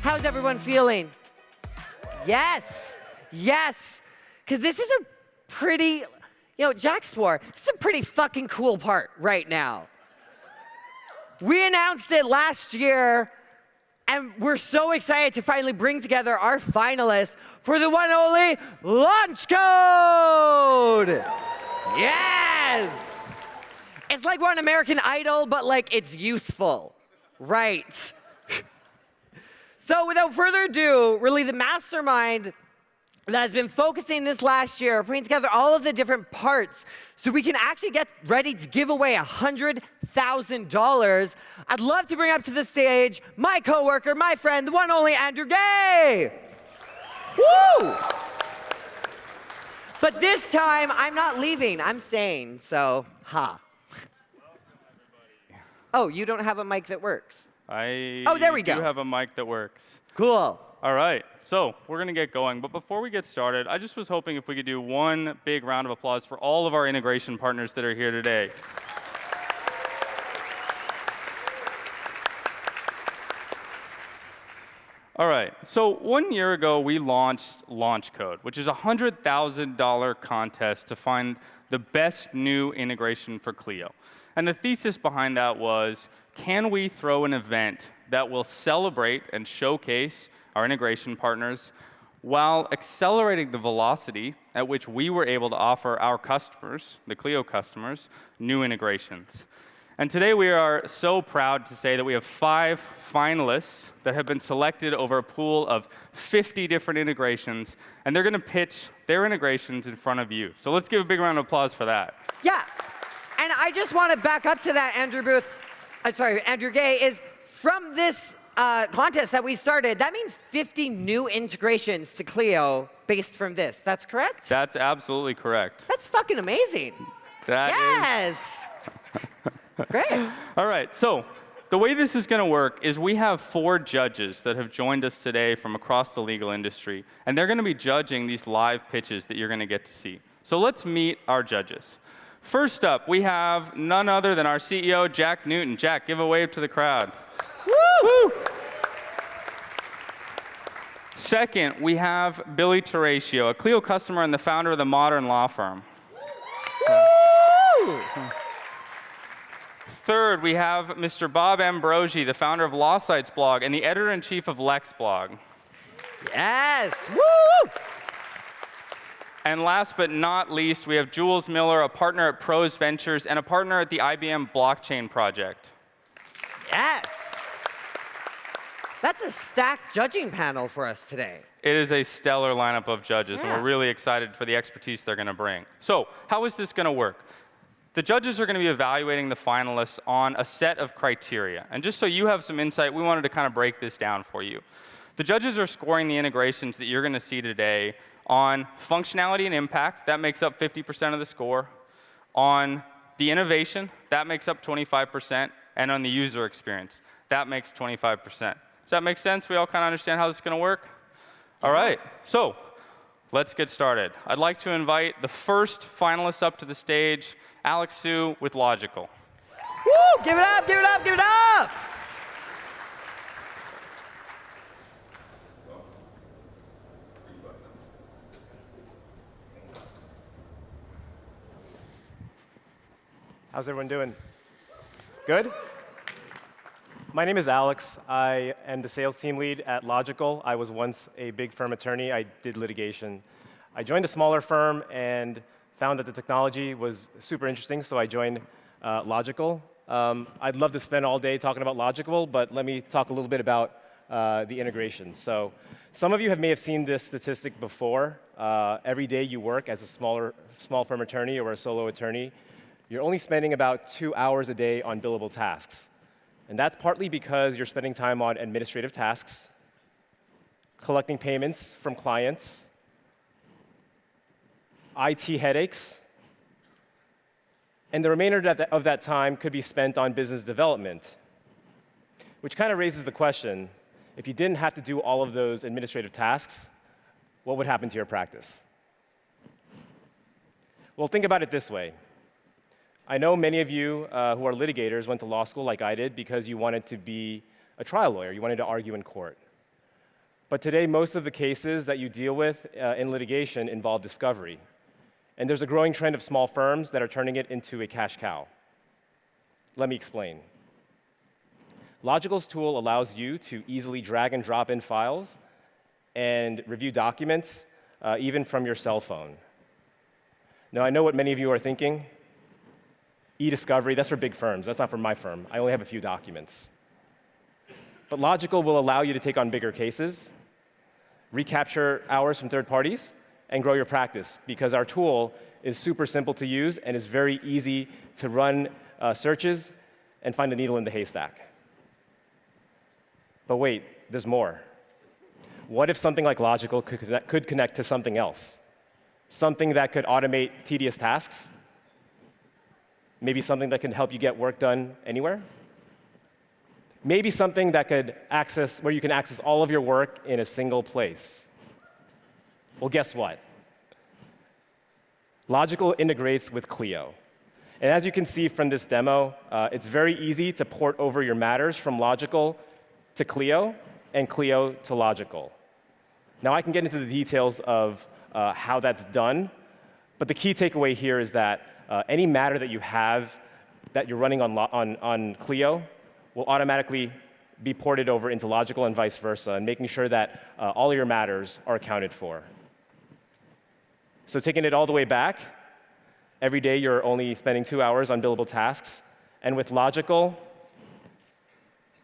How's everyone feeling? Yes, yes. Because this is a pretty, Jack swore, this is a pretty fucking cool part right now. We announced it last year, and we're so excited to finally bring together our finalists for the one and only launch code. Yes! It's like we're on American Idol, but like it's useful. Right. So without further ado, really the mastermind that has been focusing this last year, putting together all of the different parts so we can actually get ready to give away $100,000. I'd love to bring up to the stage my coworker, my friend, the one and only Andrew Gay. Woo! But this time, I'm not leaving, I'm staying, so, Oh, you don't have a mic that works? Oh, there we go. do have a mic that works. Cool. All right, so we're going to get going. But before we get started, I just was hoping if we could do one big round of applause for all of our integration partners that are here today. All right, so 1 year ago, we launched Launch Code, which is a $100,000 contest to find the best new integration for Clio. And the thesis behind that was, can we throw an event that will celebrate and showcase our integration partners while accelerating the velocity at which we were able to offer our customers, the Clio customers, new integrations. And today we are so proud to say that we have 5 finalists that have been selected over a pool of 50 different integrations, and they're going to pitch their integrations in front of you. So let's give a big round of applause for that. Yeah, and I just want to back up to that, Andrew Gay, is from this contest that we started, that means 50 new integrations to Clio based from this. That's correct? That's absolutely correct. That's fucking amazing. Yes. Great. All right, so the way this is going to work is we have 4 judges that have joined us today from across the legal industry, and they're going to be judging these live pitches that you're going to get to see. So let's meet our judges. First up, we have none other than our CEO, Jack Newton. Jack, give a wave to the crowd. Woo! Second, we have Billy Teratio, a Clio customer and the founder of the Modern Law Firm. Woo! Third, we have Mr. Bob Ambrogi, the founder of LawSites blog and the editor-in-chief of Lex blog. Yes! Woo! And last but not least, we have Jules Miller, a partner at Pros Ventures and a partner at the IBM Blockchain Project. Yes! That's a stacked judging panel for us today. It is a stellar lineup of judges, and we're really excited for the expertise they're going to bring. So how is this going to work? The judges are going to be evaluating the finalists on a set of criteria. And just so you have some insight, we wanted to kind of break this down for you. The judges are scoring the integrations that you're going to see today on functionality and impact. That makes up 50% of the score. On the innovation, that makes up 25%. And on the user experience, that makes 25%. Does that make sense? We all kind of understand how this is going to work? All right. So let's get started. I'd like to invite the first finalist up to the stage, Alex Su with Logikcull. Woo! Give it up, give it up, give it up! How's everyone doing? Good? My name is Alex. I am the sales team lead at Logikcull. I was once a big firm attorney. I did litigation. I joined a smaller firm and found that the technology was super interesting, so I joined Logikcull. I'd love to spend all day talking about Logikcull, but let me talk a little bit about the integration. So some of you may have seen this statistic before. Every day you work as a small firm attorney or a solo attorney, you're only spending about 2 hours a day on billable tasks. And that's partly because you're spending time on administrative tasks, collecting payments from clients, IT headaches, and the remainder of that time could be spent on business development, which kind of raises the question, if you didn't have to do all of those administrative tasks, what would happen to your practice? Well, think about it this way. I know many of you who are litigators went to law school like I did because you wanted to be a trial lawyer. You wanted to argue in court. But today, most of the cases that you deal with in litigation involve discovery. And there's a growing trend of small firms that are turning it into a cash cow. Let me explain. Logikcull's tool allows you to easily drag and drop in files and review documents, even from your cell phone. Now, I know what many of you are thinking. E-discovery, that's for big firms. That's not for my firm. I only have a few documents. But Logikcull will allow you to take on bigger cases, recapture hours from third parties, and grow your practice, because our tool is super simple to use and is very easy to run searches and find a needle in the haystack. But wait, there's more. What if something like Logikcull could connect to something else? Something that could automate tedious tasks? Maybe something that can help you get work done anywhere? Maybe something that could access, where you can access all of your work in a single place. Well, guess what? Logikcull integrates with Clio. And as you can see from this demo, it's very easy to port over your matters from Logikcull to Clio and Clio to Logikcull. Now, I can get into the details of how that's done, but the key takeaway here is that any matter that you have that you're running on Clio will automatically be ported over into Logikcull and vice versa, and making sure that all of your matters are accounted for. So taking it all the way back, every day you're only spending 2 hours on billable tasks, and with Logikcull,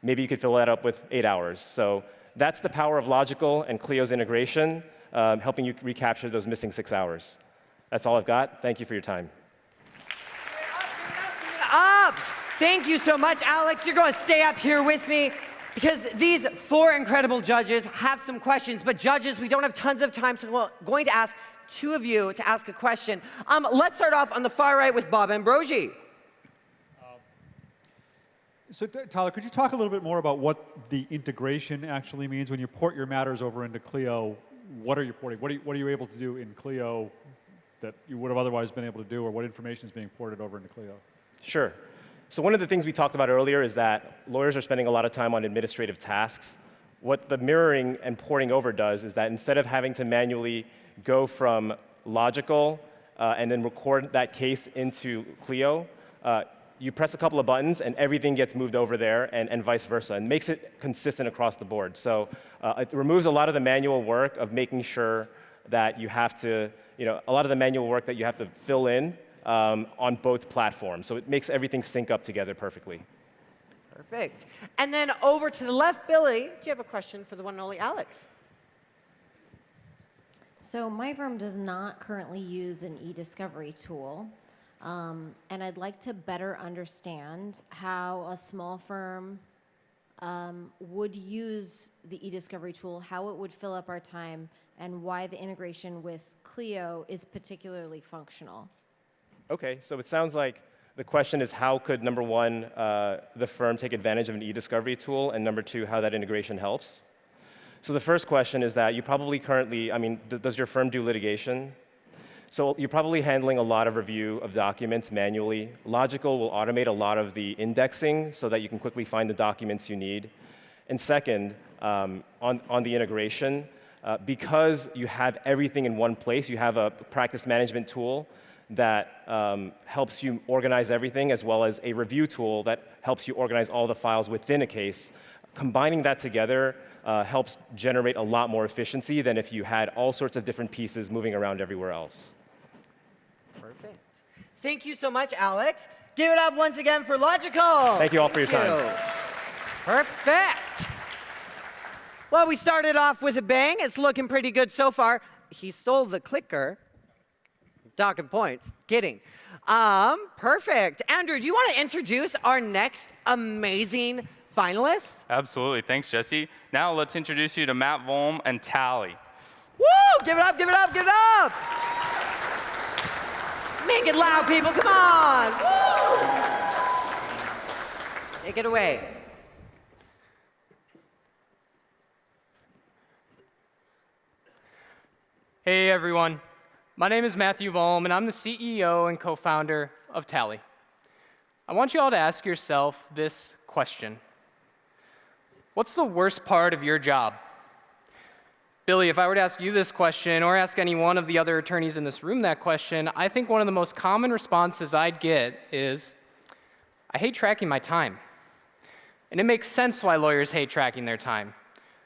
maybe you could fill that up with 8 hours. So that's the power of Logikcull and Clio's integration, helping you recapture those missing 6 hours. That's all I've got. Thank you for your time. Up! Thank you so much, Alex. You're going to stay up here with me because these 4 incredible judges have some questions. But judges, we don't have tons of time, so we're going to ask 2 of you to ask a question. Let's start off on the far right with Bob Ambrogi. So, Tyler, could you talk a little bit more about what the integration actually means when you port your matters over into Clio? What are you porting? What are you able to do in Clio that you would have otherwise been able to do, or what information is being ported over into Clio? Sure. So one of the things we talked about earlier is that lawyers are spending a lot of time on administrative tasks. What the mirroring and porting over does is that instead of having to manually go from Logikcull and then record that case into Clio, you press a couple of buttons and everything gets moved over there, and vice versa, and makes it consistent across the board. So it removes a lot of the manual work of making sure that you have to, a lot of the manual work that you have to fill in on both platforms. So it makes everything sync up together perfectly. Perfect. And then over to the left, Billy, do you have a question for the one and only Alex? So my firm does not currently use an e-discovery tool. And I'd like to better understand how a small firm would use the e-discovery tool, how it would fill up our time, and why the integration with Clio is particularly functional. OK, so it sounds like the question is how could, number one, the firm take advantage of an e-discovery tool, and number two, how that integration helps. So the first question is that you probably currently, does your firm do litigation? So you're probably handling a lot of review of documents manually. Logikcull will automate a lot of the indexing so that you can quickly find the documents you need. And second, on the integration, because you have everything in one place, you have a practice management tool that helps you organize everything, as well as a review tool that helps you organize all the files within a case. Combining that together helps generate a lot more efficiency than if you had all sorts of different pieces moving around everywhere else. Perfect. Thank you so much, Alex. Give it up once again for Logikcull. Thank you all for your time. Perfect. Well, we started off with a bang. It's looking pretty good so far. He stole the clicker. Docking points. Kidding. Perfect. Andrew, do you want to introduce our next amazing finalist? Absolutely. Thanks, Jesse. Now let's introduce you to Matt Volm and Tali. Woo! Give it up, give it up, give it up! Make it loud, people. Come on! Woo! Take it away. Hey, everyone. My name is Matthew Volm, and I'm the CEO and co-founder of Tali. I want you all to ask yourself this question. What's the worst part of your job? Billy, if I were to ask you this question or ask any one of the other attorneys in this room that question, I think one of the most common responses I'd get is, I hate tracking my time. And it makes sense why lawyers hate tracking their time.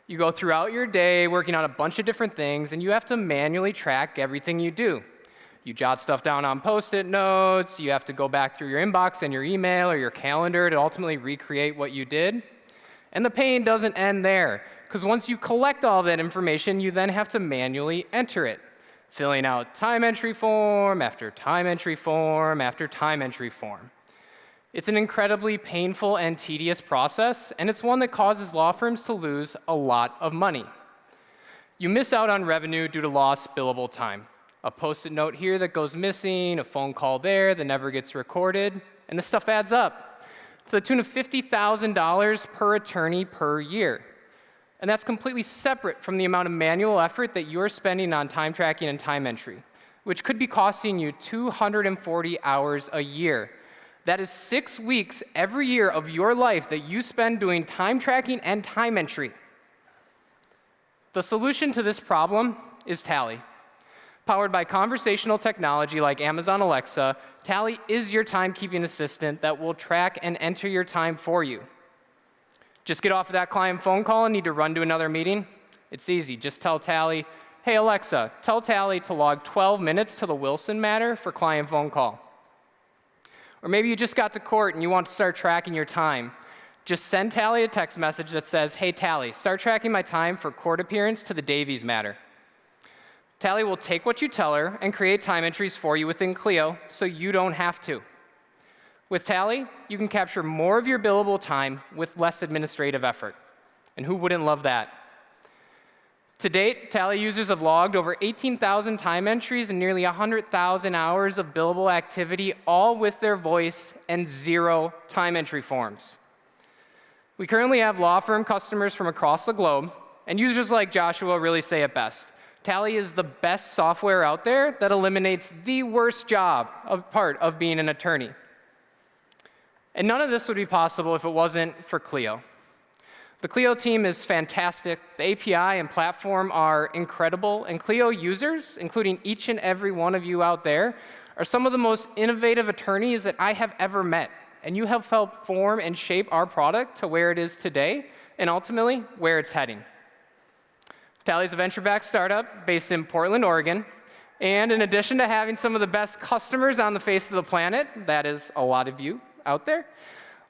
You go throughout your day working on a bunch of different things, and you have to manually track everything you do. You jot stuff down on Post-it notes, you have to go back through your inbox and your email or your calendar to ultimately recreate what you did. And the pain doesn't end there, because once you collect all that information, you then have to manually enter it, filling out time entry form after time entry form after time entry form. It's an incredibly painful and tedious process, and it's one that causes law firms to lose a lot of money. You miss out on revenue due to lost billable time. A Post-it note here that goes missing, a phone call there that never gets recorded, and this stuff adds up to the tune of $50,000 per attorney per year. And that's completely separate from the amount of manual effort that you're spending on time tracking and time entry, which could be costing you 240 hours a year. That is 6 weeks every year of your life that you spend doing time tracking and time entry. The solution to this problem is Tali. Powered by conversational technology like Amazon Alexa, Tali is your timekeeping assistant that will track and enter your time for you. Just get off of that client phone call and need to run to another meeting? It's easy. Just tell Tali, hey Alexa, tell Tali to log 12 minutes to the Wilson matter for client phone call. Or maybe you just got to court and you want to start tracking your time. Just send Tali a text message that says, hey Tali, start tracking my time for court appearance to the Davies matter. Tali will take what you tell her and create time entries for you within Clio so you don't have to. With Tali, you can capture more of your billable time with less administrative effort. And who wouldn't love that? To date, Tali users have logged over 18,000 time entries and nearly 100,000 hours of billable activity, all with their voice and 0 time entry forms. We currently have law firm customers from across the globe, and users like Joshua really say it best. Tali is the best software out there that eliminates the worst part of being an attorney. And none of this would be possible if it wasn't for Clio. The Clio team is fantastic. The API and platform are incredible. And Clio users, including each and every one of you out there, are some of the most innovative attorneys that I have ever met. And you have helped form and shape our product to where it is today, and ultimately, where it's heading. Tali is a venture-backed startup based in Portland, Oregon. And in addition to having some of the best customers on the face of the planet, that is a lot of you out there,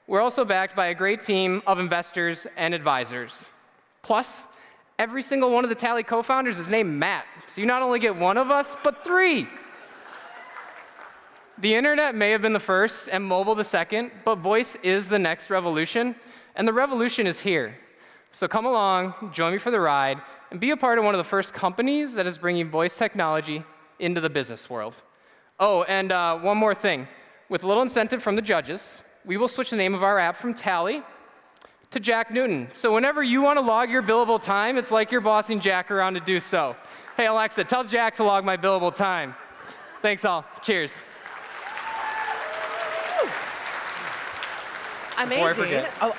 we're also backed by a great team of investors and advisors. Plus, every single one of the Tali co-founders is named Matt. So you not only get one of us, but 3. The internet may have been the first and mobile the second, but voice is the next revolution, and the revolution is here. So come along, join me for the ride, and be a part of one of the first companies that is bringing voice technology into the business world. Oh, and one more thing. With a little incentive from the judges, we will switch the name of our app from Tali to Jack Newton. So whenever you want to log your billable time, it's like you're bossing Jack around to do so. Hey, Alexa, tell Jack to log my billable time. Thanks all. Cheers. Amazing. Oh,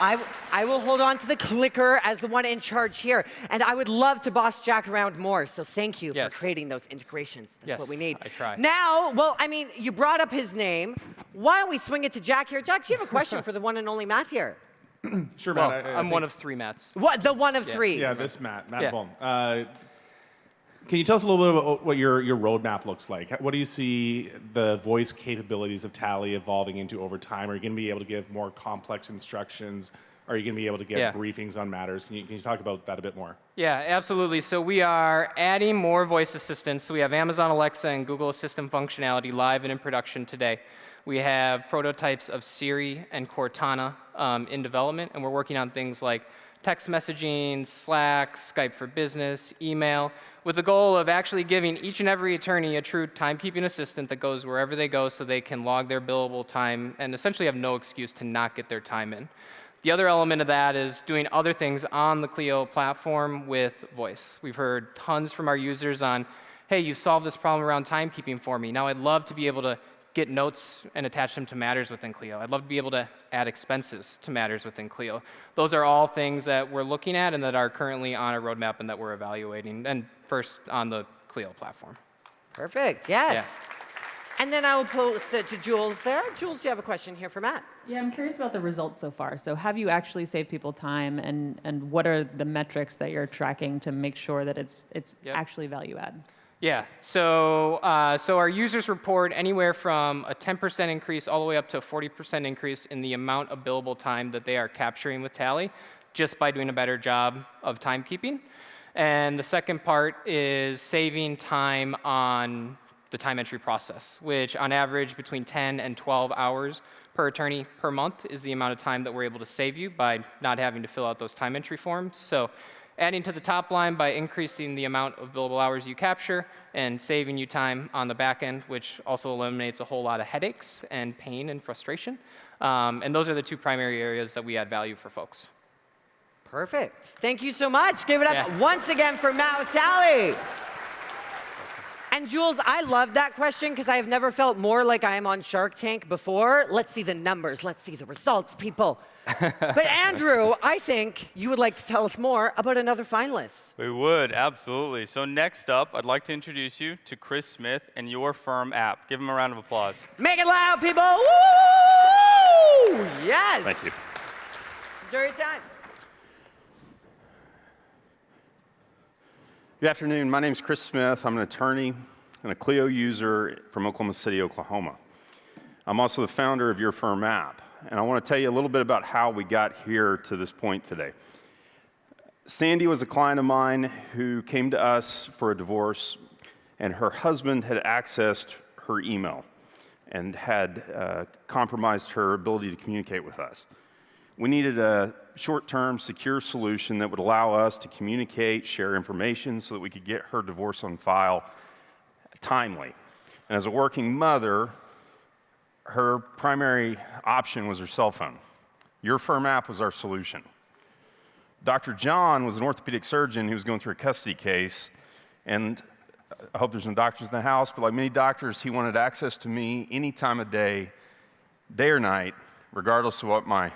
I will hold on to the clicker as the one in charge here. And I would love to boss Jack around more. So thank you for creating those integrations. That's what we need. I try. Now, well, I mean, you brought up his name. Why don't we swing it to Jack here? Jack, do you have a question for the one and only Matt here? Sure, Well, Matt. I'm one of 3 Matts. What? The one of 3? Yeah, this Matt Yeah. Volm. Can you tell us a little bit about what your roadmap looks like? What do you see the voice capabilities of Tali evolving into over time? Are you going to be able to give more complex instructions? Are you going to be able to get briefings on matters? Can you talk about that a bit more? Yeah, absolutely. So we are adding more voice assistants. So we have Amazon Alexa and Google Assistant functionality live and in production today. We have prototypes of Siri and Cortana in development, and we're working on things like text messaging, Slack, Skype for Business, email, with the goal of actually giving each and every attorney a true timekeeping assistant that goes wherever they go so they can log their billable time and essentially have no excuse to not get their time in. The other element of that is doing other things on the Clio platform with voice. We've heard tons from our users on, hey, you solved this problem around timekeeping for me. Now I'd love to be able to get notes and attach them to matters within Clio. I'd love to be able to add expenses to matters within Clio. Those are all things that we're looking at and that are currently on our roadmap and that we're evaluating, and first on the Clio platform. Perfect, yes. Yeah. And then I will post it to Jules there. Jules, do you have a question here for Matt? Yeah, I'm curious about the results so far. So have you actually saved people time, and what are the metrics that you're tracking to make sure that it's actually value add? Yeah, so our users report anywhere from a 10% increase all the way up to a 40% increase in the amount of billable time that they are capturing with Tali just by doing a better job of timekeeping. And the second part is saving time on the time entry process, which on average between 10 and 12 hours per attorney per month is the amount of time that we're able to save you by not having to fill out those time entry forms. So adding to the top line by increasing the amount of billable hours you capture and saving you time on the back end, which also eliminates a whole lot of headaches and pain and frustration. And those are the two primary areas that we add value for folks. Perfect. Thank you so much. Give it up once again for Matt with Tali. And Jules, I love that question because I have never felt more like I am on Shark Tank before. Let's see the numbers. Let's see the results, people. But Andrew, I think you would like to tell us more about another finalist. We would, absolutely. So next up, I'd like to introduce you to Chris Smith and Your Firm app. Give him a round of applause. Make it loud, people. Woo! Yes. Thank you. Enjoy your time. Good afternoon. My name is Chris Smith. I'm an attorney and a Clio user from Oklahoma City, Oklahoma. I'm also the founder of Your Firm app, and I want to tell you a little bit about how we got here to this point today. Sandy was a client of mine who came to us for a divorce, and her husband had accessed her email and had compromised her ability to communicate with us. We needed a short-term, secure solution that would allow us to communicate, share information so that we could get her divorce on file timely. And as a working mother, her primary option was her cell phone. Your Firm app was our solution. Dr. John was an orthopedic surgeon who was going through a custody case, and I hope there's no doctors in the house, but like many doctors, he wanted access to me any time of day or night, regardless of what my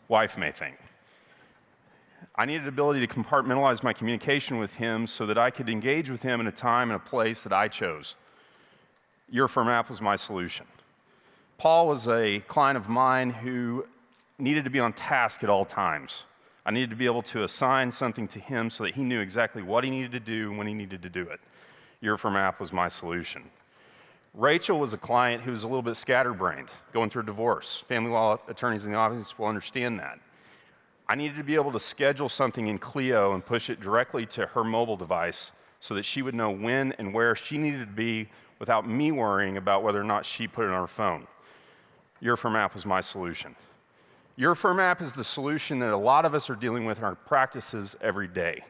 wife may think. I needed the ability to compartmentalize my communication with him so that I could engage with him in a time and a place that I chose. Your Firm app was my solution. Paul was a client of mine who needed to be on task at all times. I needed to be able to assign something to him so that he knew exactly what he needed to do and when he needed to do it. Your Firm app was my solution. Rachel was a client who was a little bit scatterbrained, going through a divorce. Family law attorneys in the audience will understand that. I needed to be able to schedule something in Clio and push it directly to her mobile device so that she would know when and where she needed to be without me worrying about whether or not she put it on her phone. Your Firm app was my solution. Your Firm app is the solution that a lot of us are dealing with in our practices every day.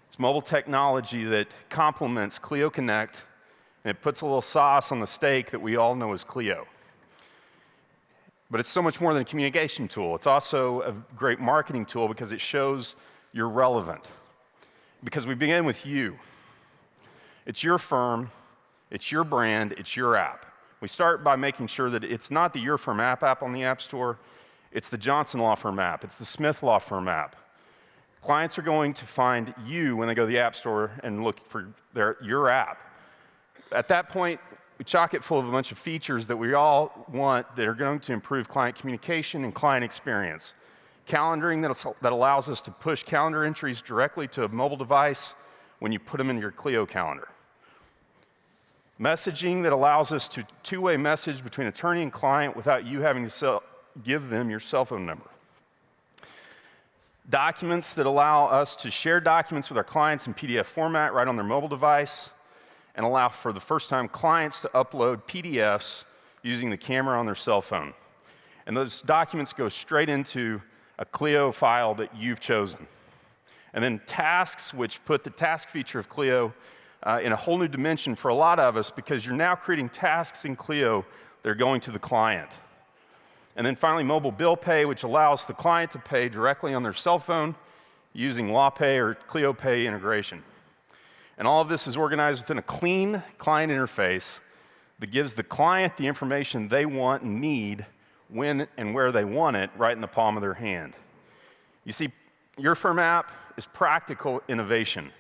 It's mobile technology that complements Clio Connect, and it puts a little sauce on the steak that we all know as Clio. But it's so much more than a communication tool. It's also a great marketing tool because it shows you're relevant. Because we begin with you. It's your firm, it's your brand, it's your app. We start by making sure that it's not the Your Firm app on the App Store, it's the Johnson Law Firm app, it's the Smith Law Firm app. Clients are going to find you when they go to the App Store and look for your app. At that point, we chock it full of a bunch of features that we all want that are going to improve client communication and client experience. Calendaring that allows us to push calendar entries directly to a mobile device when you put them in your Clio calendar. Messaging that allows us to two-way message between attorney and client without you having to give them your cell phone number. Documents that allow us to share documents with our clients in PDF format right on their mobile device, and allow for the first time clients to upload PDFs using the camera on their cell phone. And those documents go straight into a Clio file that you've chosen. And then tasks, which put the task feature of Clio in a whole new dimension for a lot of us because you're now creating tasks in Clio that are going to the client. And then finally, mobile bill pay, which allows the client to pay directly on their cell phone using LawPay or Clio Pay integration. And all of this is organized within a clean client interface that gives the client the information they want and need when and where they want it right in the palm of their hand. You see, Your Firm app is practical innovation.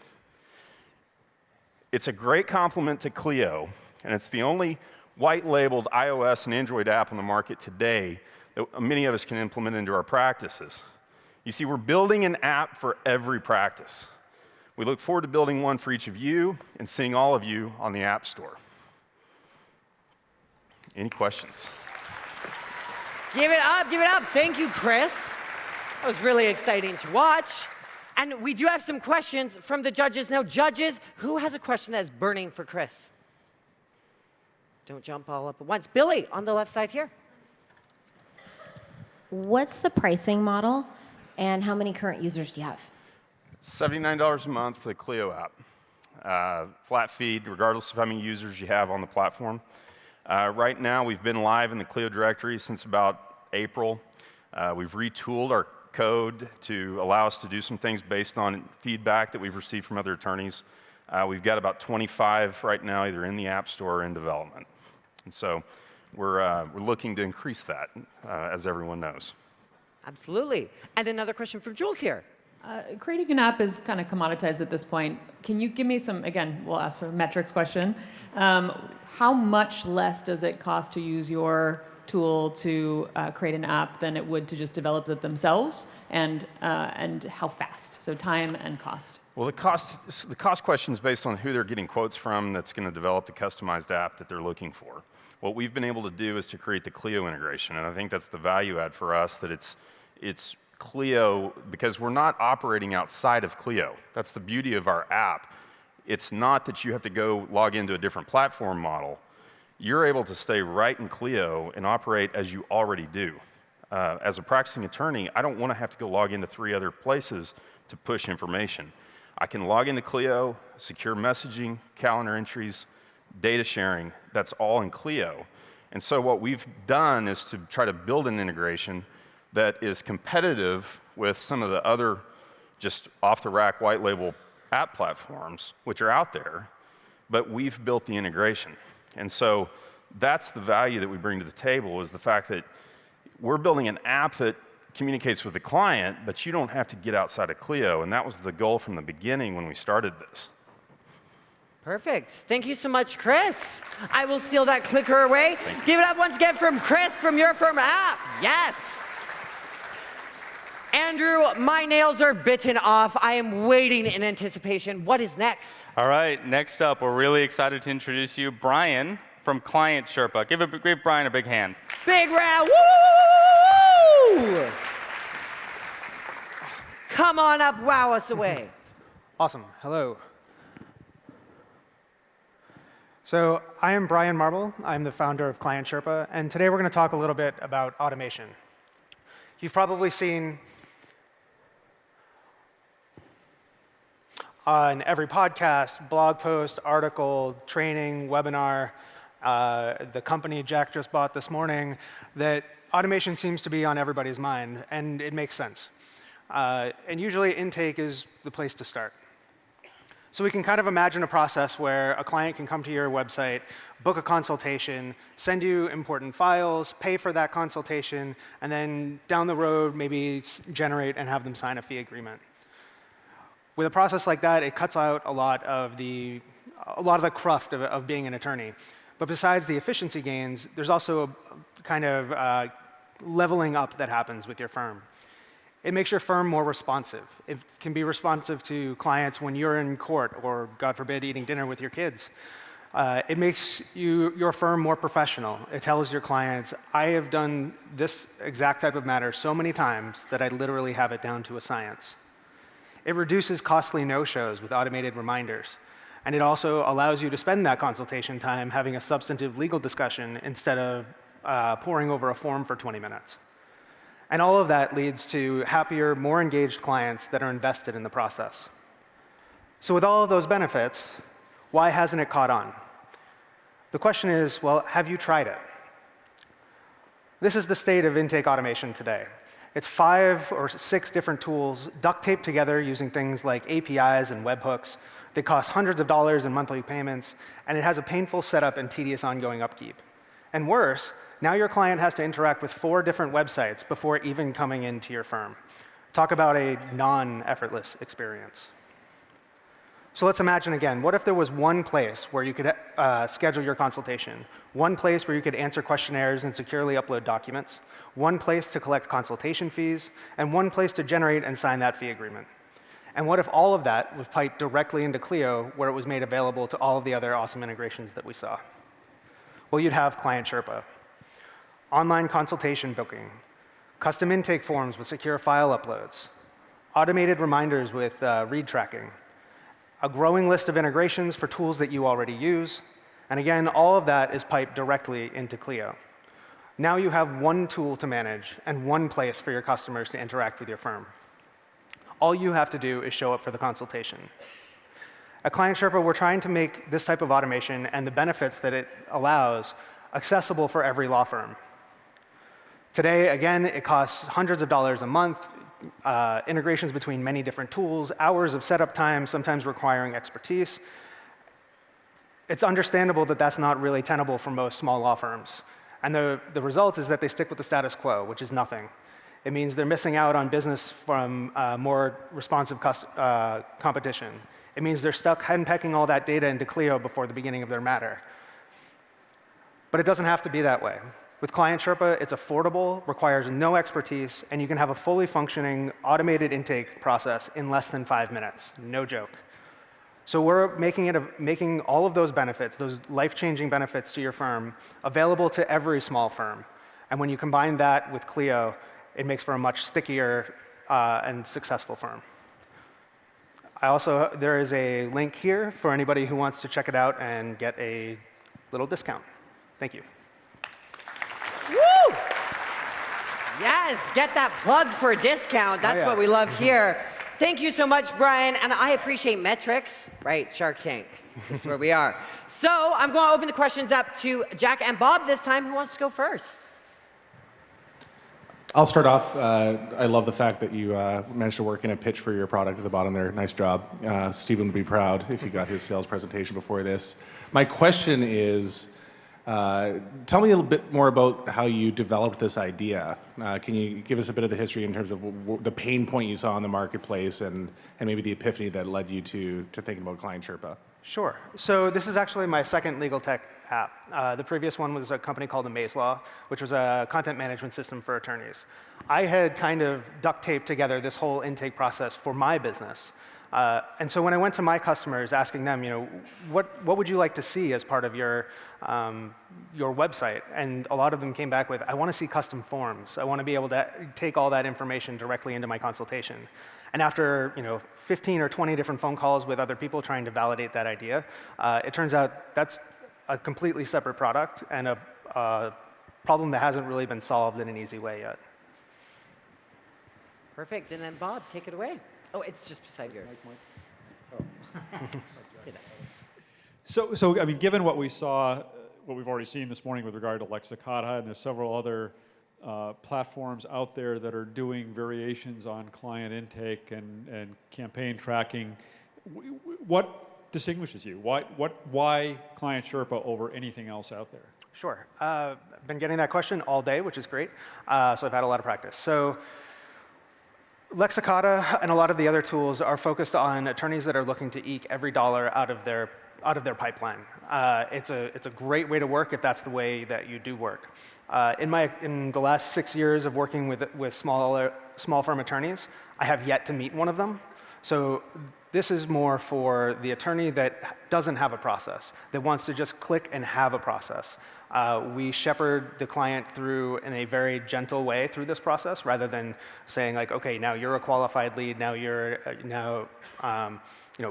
It's a great complement to Clio, and it's the only white-labeled iOS and Android app on the market today that many of us can implement into our practices. You see, we're building an app for every practice. We look forward to building one for each of you and seeing all of you on the App Store. Any questions? Give it up, give it up. Thank you, Chris. That was really exciting to watch. And we do have some questions from the judges. Now, judges, who has a question that's burning for Chris? Don't jump all up at once. Billy, on the left side here. What's the pricing model, and how many current users do you have? $79 a month for the Clio app. Flat fee, regardless of how many users you have on the platform. Right now, we've been live in the Clio directory since about April. We've retooled our code to allow us to do some things based on feedback that we've received from other attorneys. We've got about 25 right now, either in the App Store or in development. And so we're looking to increase that, as everyone knows. Absolutely. And another question from Jules here. Creating an app is kind of commoditized at this point. Can you give me some, again, we'll ask for a metrics question. How much less does it cost to use your tool to create an app than it would to just develop it themselves, and how fast? So time and cost. Well, the cost question is based on who they're getting quotes from that's going to develop the customized app that they're looking for. What we've been able to do is to create the Clio integration, and I think that's the value add for us, that it's Clio, because we're not operating outside of Clio. That's the beauty of our app. It's not that you have to go log into a different platform model. You're able to stay right in Clio and operate as you already do. As a practicing attorney, I don't want to have to go log into 3 other places to push information. I can log into Clio, secure messaging, calendar entries, data sharing. That's all in Clio. And so what we've done is to try to build an integration that is competitive with some of the other just off-the-rack white label app platforms, which are out there, but we've built the integration. And so that's the value that we bring to the table, is the fact that we're building an app that communicates with the client, but you don't have to get outside of Clio, and that was the goal from the beginning when we started this. Perfect. Thank you so much, Chris. I will steal that clicker away. Give it up once again from Chris from Your Firm app. Yes. Andrew, my nails are bitten off. I am waiting in anticipation. What is next? All right, next up, we're really excited to introduce you, Brian from ClientSherpa. Give Brian a big hand. Big round. Woo! Awesome. Come on up, wow us away. Awesome. Hello. So I am Brian Marble. I'm the founder of ClientSherpa, and today we're going to talk a little bit about automation. You've probably seen on every podcast, blog post, article, training, webinar, the company Jack just bought this morning, that automation seems to be on everybody's mind, and it makes sense. And usually intake is the place to start. So we can kind of imagine a process where a client can come to your website, book a consultation, send you important files, pay for that consultation, and then down the road maybe generate and have them sign a fee agreement. With a process like that, it cuts out a lot of the cruft of being an attorney. But besides the efficiency gains, there's also a kind of leveling up that happens with your firm. It makes your firm more responsive. It can be responsive to clients when you're in court or, God forbid, eating dinner with your kids. It makes your firm more professional. It tells your clients, I have done this exact type of matter so many times that I literally have it down to a science. It reduces costly no-shows with automated reminders. And it also allows you to spend that consultation time having a substantive legal discussion instead of poring over a form for 20 minutes. And all of that leads to happier, more engaged clients that are invested in the process. So with all of those benefits, why hasn't it caught on? The question is, well, have you tried it? This is the state of intake automation today. It's 5 or 6 different tools duct taped together using things like APIs and webhooks. They cost hundreds of dollars in monthly payments, and it has a painful setup and tedious ongoing upkeep. And worse, now your client has to interact with 4 different websites before even coming into your firm. Talk about a non-effortless experience. So let's imagine again, what if there was one place where you could schedule your consultation, one place where you could answer questionnaires and securely upload documents, one place to collect consultation fees, and one place to generate and sign that fee agreement? And what if all of that was piped directly into Clio, where it was made available to all of the other awesome integrations that we saw? Well, you'd have ClientSherpa, online consultation booking, custom intake forms with secure file uploads, automated reminders with read tracking, a growing list of integrations for tools that you already use, and again, all of that is piped directly into Clio. Now you have one tool to manage and one place for your customers to interact with your firm. All you have to do is show up for the consultation. At ClientSherpa, we're trying to make this type of automation and the benefits that it allows accessible for every law firm. Today, again, it costs hundreds of dollars a month, integrations between many different tools, hours of setup time, sometimes requiring expertise. It's understandable that that's not really tenable for most small law firms. And the result is that they stick with the status quo, which is nothing. It means they're missing out on business from more responsive competition. It means they're stuck henpecking all that data into Clio before the beginning of their matter. But it doesn't have to be that way. With ClientSherpa, it's affordable, requires no expertise, and you can have a fully functioning automated intake process in less than 5 minutes. No joke. So we're making all of those benefits, those life-changing benefits to your firm, available to every small firm. And when you combine that with Clio, it makes for a much stickier and successful firm. There is a link here for anybody who wants to check it out and get a little discount. Thank you. Woo! Yes, get that plug for a discount. That's what we love here. Thank you so much, Brian. And I appreciate metrics, right? Shark Tank. This is where we are. So I'm going to open the questions up to Jack and Bob this time. Who wants to go first? I'll start off. I love the fact that you managed to work in a pitch for your product at the bottom there. Nice job. Stephen would be proud if you got his sales presentation before this. My question is, tell me a little bit more about how you developed this idea. Can you give us a bit of the history in terms of the pain point you saw in the marketplace and maybe the epiphany that led you to thinking about ClientSherpa? Sure. So this is actually my second legal tech app. The previous one was a company called Amaze Law, which was a content management system for attorneys. I had kind of duct taped together this whole intake process for my business. And so when I went to my customers asking them, what would you like to see as part of your website? And a lot of them came back with, I want to see custom forms. I want to be able to take all that information directly into my consultation. And after 15 or 20 different phone calls with other people trying to validate that idea, it turns out that's a completely separate product and a problem that hasn't really been solved in an easy way yet. Perfect. And then Bob, take it away. Oh, it's just beside your mic. So I mean, given what we saw, what we've already seen this morning with regard to Logikcull, and there's several other platforms out there that are doing variations on client intake and campaign tracking. What distinguishes you? Why ClientSherpa over anything else out there? Sure. I've been getting that question all day, which is great. So I've had a lot of practice. So Logikcull and a lot of the other tools are focused on attorneys that are looking to eke every dollar out of their pipeline. It's a great way to work if that's the way that you do work. In the last 6 years of working with small firm attorneys, I have yet to meet one of them. So this is more for the attorney that doesn't have a process, that wants to just click and have a process. We shepherd the client through in a very gentle way through this process, rather than saying like, okay, now you're a qualified lead, now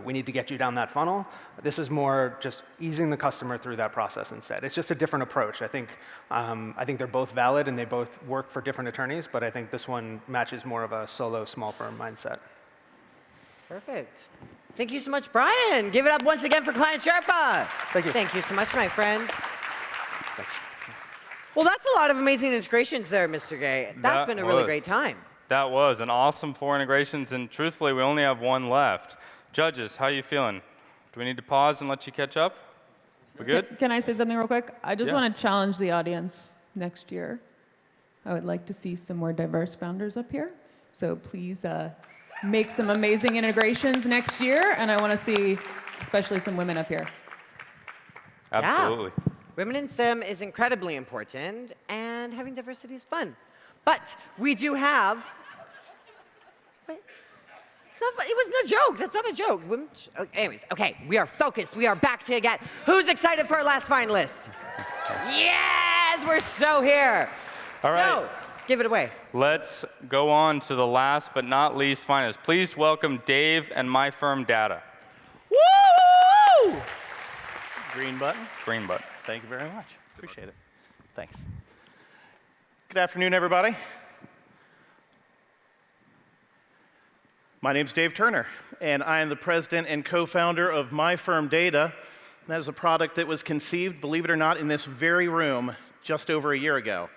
we need to get you down that funnel. This is more just easing the customer through that process instead. It's just a different approach. I think they're both valid and they both work for different attorneys, but I think this one matches more of a solo small firm mindset. Perfect. Thank you so much, Brian. Give it up once again for ClientSherpa. Thank you. Thank you so much, my friend. Thanks. Well, that's a lot of amazing integrations there, Mr. Gay. That's been a really great time. That was an awesome 4 integrations, and truthfully, we only have 1 left. Judges, how are you feeling? Do we need to pause and let you catch up? We good? Can I say something real quick? I just Yeah. want to challenge the audience next year. I would like to see some more diverse founders up here. So please make some amazing integrations next year, and I want to see especially some women up here. Absolutely. Yeah. Women in STEM is incredibly important, and having diversity is fun. But we do have. Wait, it wasn't a joke. That's not a joke. Anyways, okay, we are focused. We are back to again. Who's excited for our last finalist? Yes, we're so here. All right. So, give it away. Let's go on to the last but not least finalist. Please welcome Dave and myFirmData. Woo! Green button. Green button. Thank you very much. Appreciate it. Thanks. Good afternoon, everybody. My name's Dave Turner, and I am the president and co-founder of myFirmData. That is a product that was conceived, believe it or not, in this very room just over a year ago.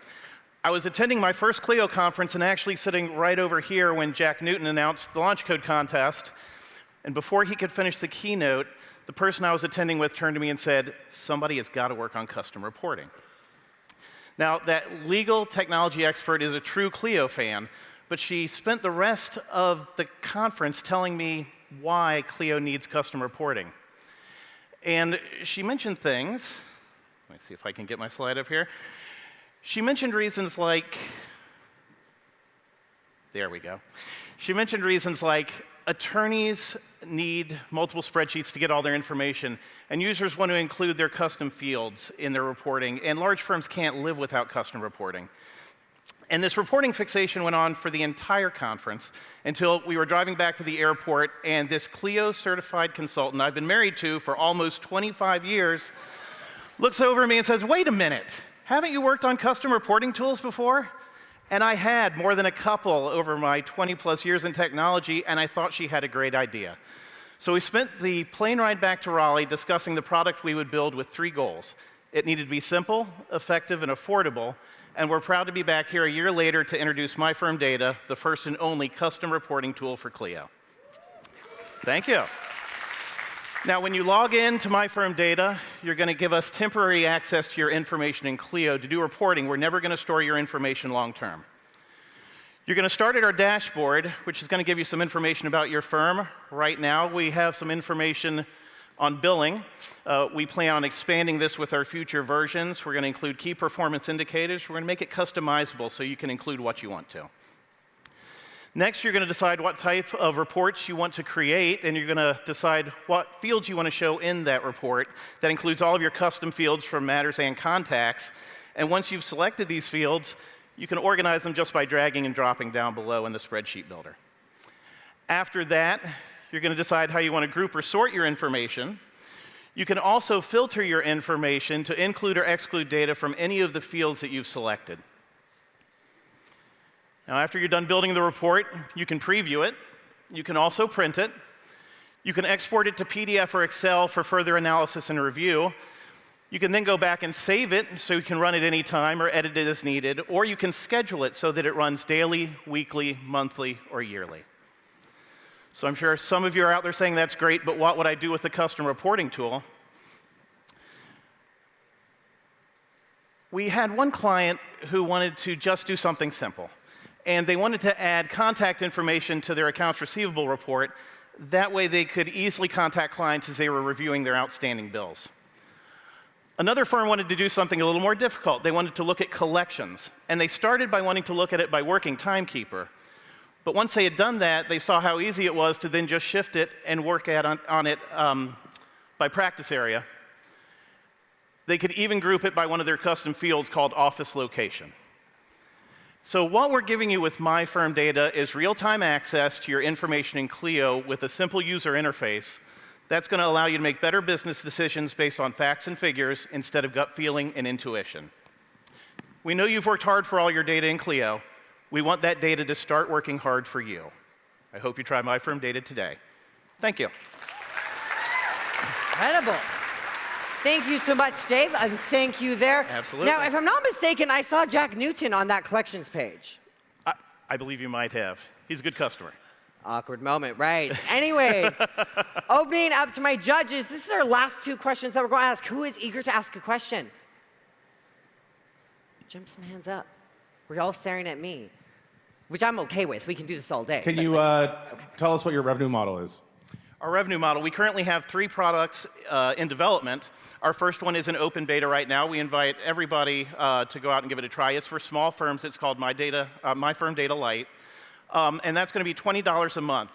I was attending my first Clio conference and actually sitting right over here when Jack Newton announced the launch code contest. And before he could finish the keynote, the person I was attending with turned to me and said, somebody has got to work on custom reporting. Now, that legal technology expert is a true Clio fan, but she spent the rest of the conference telling me why Clio needs custom reporting. And she mentioned things, let me see if I can get my slide up here. She mentioned reasons like, there we go. She mentioned reasons like attorneys need multiple spreadsheets to get all their information, and users want to include their custom fields in their reporting, and large firms can't live without custom reporting. And this reporting fixation went on for the entire conference until we were driving back to the airport, and this Clio certified consultant I've been married to for almost 25 years looks over at me and says, wait a minute, haven't you worked on custom reporting tools before? And I had more than a couple over my 20+ years in technology, and I thought she had a great idea. So we spent the plane ride back to Raleigh discussing the product we would build with 3 goals. It needed to be simple, effective, and affordable, and we're proud to be back here a year later to introduce myFirmData, the first and only custom reporting tool for Clio. Thank you. Now, when you log in to myFirmData, you're going to give us temporary access to your information in Clio to do reporting. We're never going to store your information long term. You're going to start at our dashboard, which is going to give you some information about your firm. Right now, we have some information on billing. We plan on expanding this with our future versions. We're going to include key performance indicators. We're going to make it customizable so you can include what you want to. Next, you're going to decide what type of reports you want to create, and you're going to decide what fields you want to show in that report. That includes all of your custom fields from matters and contacts. And once you've selected these fields, you can organize them just by dragging and dropping down below in the spreadsheet builder. After that, you're going to decide how you want to group or sort your information. You can also filter your information to include or exclude data from any of the fields that you've selected. Now, after you're done building the report, you can preview it. You can also print it. You can export it to PDF or Excel for further analysis and review. You can then go back and save it so you can run it anytime or edit it as needed, or you can schedule it so that it runs daily, weekly, monthly, or yearly. So I'm sure some of you are out there saying that's great, but what would I do with the custom reporting tool? We had one client who wanted to just do something simple. And they wanted to add contact information to their accounts receivable report. That way they could easily contact clients as they were reviewing their outstanding bills. Another firm wanted to do something a little more difficult. They wanted to look at collections. And they started by wanting to look at it by working timekeeper. But once they had done that, they saw how easy it was to then just shift it and work on it by practice area. They could even group it by one of their custom fields called office location. So what we're giving you with myFirmData is real-time access to your information in Clio with a simple user interface. That's going to allow you to make better business decisions based on facts and figures instead of gut feeling and intuition. We know you've worked hard for all your data in Clio. We want that data to start working hard for you. I hope you try myFirmData today. Thank you. Incredible. Thank you so much, Dave, and thank you there. Absolutely. Now, if I'm not mistaken, I saw Jack Newton on that collections page. I believe you might have. He's a good customer. Awkward moment, right. Anyways, opening up to my judges, this is our last 2 questions that we're going to ask. Who is eager to ask a question? Jump some hands up. We're all staring at me, which I'm okay with. We can do this all day. Can you tell us what your revenue model is? Our revenue model, we currently have 3 products in development. Our first one is an open beta right now. We invite everybody to go out and give it a try. It's for small firms. It's called myFirmData Lite. And that's going to be $20 a month.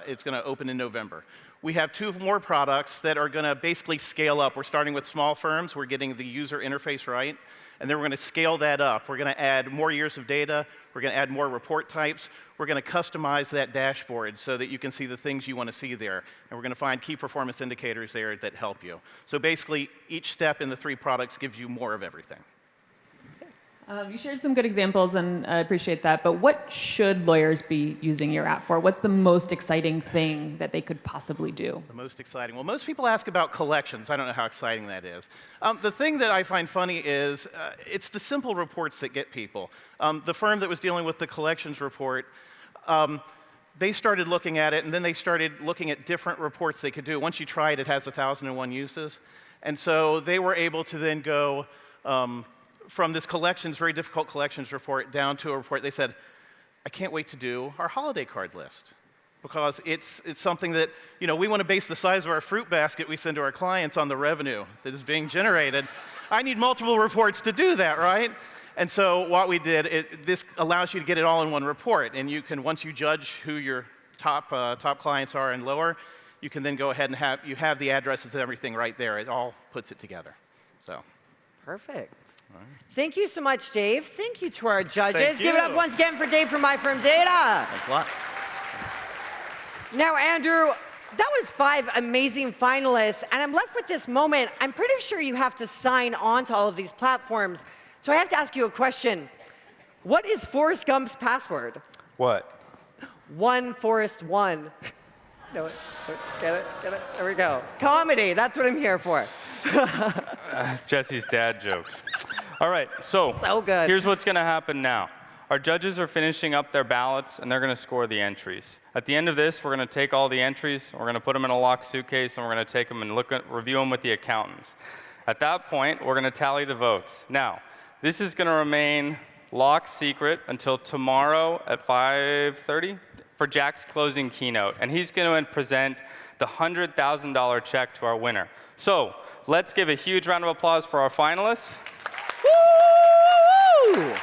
It's going to open in November. We have 2 more products that are going to basically scale up. We're starting with small firms. We're getting the user interface right. And then we're going to scale that up. We're going to add more years of data. We're going to add more report types. We're going to customize that dashboard so that you can see the things you want to see there. And we're going to find key performance indicators there that help you. So basically, each step in the 3 products gives you more of everything. You shared some good examples, and I appreciate that. But what should lawyers be using your app for? What's the most exciting thing that they could possibly do? The most exciting. Well, most people ask about collections. I don't know how exciting that is. The thing that I find funny is it's the simple reports that get people. The firm that was dealing with the collections report, they started looking at it, and then they started looking at different reports they could do. Once you try it, it has 1,001 uses. And so they were able to then go from this collections, very difficult collections report down to a report. They said, I can't wait to do our holiday card list, because it's something that, you know, we want to base the size of our fruit basket we send to our clients on the revenue that is being generated. I need multiple reports to do that, right? And so what we did, this allows you to get it all in one report, and you can, once you judge who your top clients are and lower, you can then go ahead and have the addresses and everything right there. It all puts it together. So. Perfect. Thank you so much, Dave. Thank you to our judges. Thank Give it up you. once again for Dave from myFirmData. Thanks a lot. Now, Andrew, that was 5 amazing finalists, and I'm left with this moment. I'm pretty sure you have to sign on to all of these platforms. So I have to ask you a question. What is Forrest Gump's password? What? 1 Forrest 1. No, get it? There we go. Comedy, that's what I'm here for. Jesse's dad jokes. All right, so good. Here's what's going to happen now. Our judges are finishing up their ballots, and they're going to score the entries. At the end of this, we're going to take all the entries, we're going to put them in a locked suitcase, and we're going to take them and review them with the accountants. At that point, we're going to tally the votes. Now, this is going to remain locked secret until tomorrow at 5:30 for Jack's closing keynote, and he's going to present the $100,000 check to our winner. So let's give a huge round of applause for our finalists. Woo!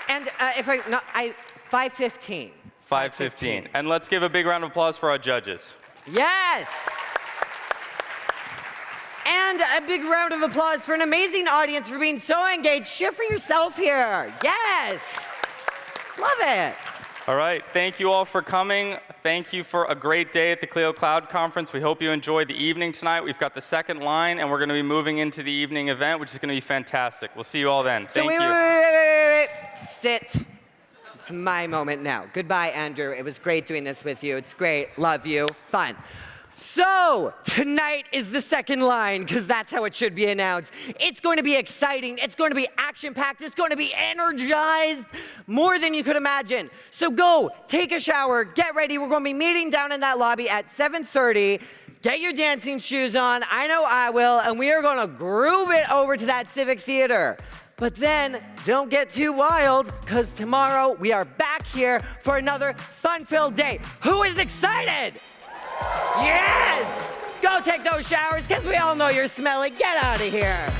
And if I 5:15. 5:15. And let's give a big round of applause for our judges. Yes. And a big round of applause for an amazing audience for being so engaged. Cheer for yourself here. Yes. Love it. All right, thank you all for coming. Thank you for a great day at the Clio Cloud Conference. We hope you enjoyed the evening tonight. We've got the second line, and we're going to be moving into the evening event, which is going to be fantastic. We'll see you all then. Thank you. Wait. Sit. It's my moment now. Goodbye, Andrew. It was great doing this with you. It's great. Love you. Fun. So, tonight is the second line, because that's how it should be announced. It's going to be exciting. It's going to be action-packed. It's going to be energized more than you could imagine. So go, take a shower, get ready. We're going to be meeting down in that lobby at 7:30. Get your dancing shoes on. I know I will. And we are going to groove it over to that Civic Theater. But then, don't get too wild, because tomorrow we are back here for another fun-filled day. Who is excited? Yes! Go take those showers, because we all know you're smelly. Get out of here.